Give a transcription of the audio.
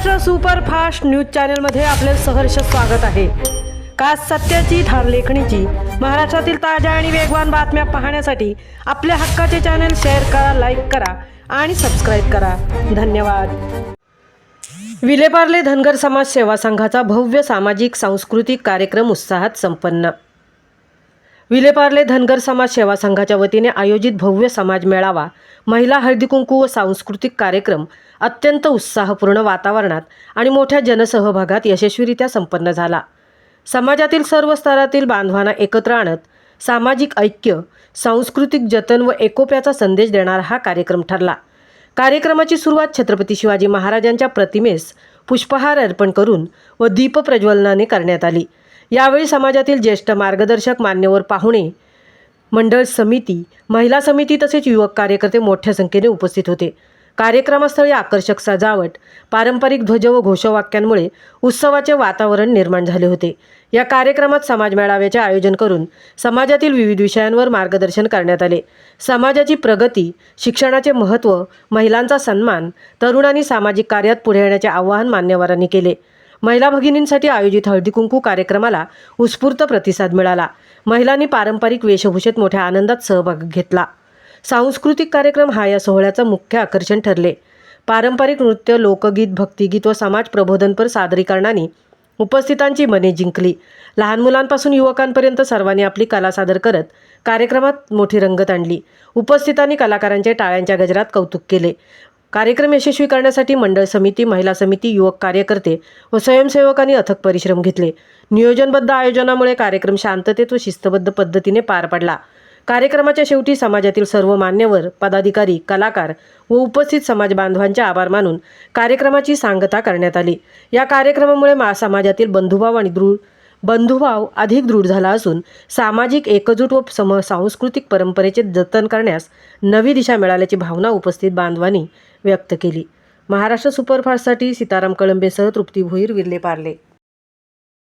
Maharashtra superfast news चॅनलमध्ये आपले सहर्ष स्वागत आहे। खास सत्याची ठार लेखणीची महाराष्ट्रातील ताज्या आणि वेगवान बातम्या पाहण्यासाठी आपल्या हक्काचे चॅनल शेअर करा, लाईक करा आणि सबस्क्राइब करा। धन्यवाद। विलेपार्ले धनगर समाज सेवा संघाचा भव्य सामाजिक सांस्कृतिक कार्यक्रम उत्साहात संपन्न। विलेपार्ले धनगर समाज सेवा संघाच्या वतीने आयोजित भव्य समाज मेळावा, महिला हळदीकुंकू व सांस्कृतिक कार्यक्रम अत्यंत उत्साहपूर्ण वातावरणात आणि मोठ्या जनसहभागात यशस्वीरित्या संपन्न झाला। समाजातील सर्व स्तरातील बांधवांना एकत्र आणत सामाजिक ऐक्य, सांस्कृतिक जतन व एकोप्याचा संदेश देणारा हा कार्यक्रम ठरला। कार्यक्रमाची सुरुवात छत्रपती शिवाजी महाराजांच्या प्रतिमेस पुष्पहार अर्पण करून व दीप प्रज्वलनाने करण्यात आली। यावेळी समाजातील ज्येष्ठ मार्गदर्शक, मान्यवर, पाहुणे, मंडळ समिती, महिला समिती तसेच युवक कार्यकर्ते मोठ्या संख्येने उपस्थित होते। कार्यक्रमस्थळी आकर्षक सजावट, पारंपरिक ध्वज व घोषवाक्यांमुळे उत्सवाचे वातावरण निर्माण झाले होते। या कार्यक्रमात समाज मेळाव्याचे आयोजन करून समाजातील विविध विषयांवर मार्गदर्शन करण्यात आले। समाजाची प्रगती, शिक्षणाचे महत्त्व, महिलांचा सन्मान, तरुणांनी सामाजिक कार्यात पुढे येण्याचे आवाहन मान्यवरांनी केले। महिला भगिनींसाठी आयोजित हळदीकुंकू कार्यक्रमाला उत्स्फूर्त प्रतिसाद मिळाला। महिलांनी पारंपरिक वेशभूषेत मोठ्या आनंदात सहभाग घेतला। सांस्कृतिक कार्यक्रम हा या सोहळ्याचा मुख्य आकर्षण ठरले। पारंपरिक नृत्य, लोकगीत, भक्तिगीत व समाज प्रबोधनपर सादरीकरणांनी उपस्थितांची मने जिंकली। लहान मुलांपासून युवकांपर्यंत सर्वांनी आपली कला सादर करत कार्यक्रमात मोठी रंगत आणली। उपस्थितांनी कलाकारांचे टाळ्यांच्या गजरात कौतुक केले। कार्यक्रम यशस्वी करण्यासाठी मंडळ समिती, महिला समिती, युवक कार्यकर्ते व स्वयंसेवकांनी अथक परिश्रम घेतले। नियोजनबद्ध आयोजनामुळे कार्यक्रम शांततेत व शिस्तबद्ध पद्धतीने पार पडला। कार्यक्रमाच्या शेवटी समाजातील सर्व मान्यवर, पदाधिकारी, कलाकार व उपस्थित समाज बांधवांचे आभार मानून कार्यक्रमाची सांगता करण्यात आली। या कार्यक्रमामुळे समाजातील बंधुभाव अधिक दृढ झाला असून सामाजिक एकजूट व सांस्कृतिक परंपरेचे जतन करण्यास नवी दिशा मिळाल्याची भावना उपस्थित बांधवांनी व्यक्त केली। महाराष्ट्र सुपरफास्टसाठी सीताराम कळंबेसह तृप्ती भोईर, विलेपार्ले।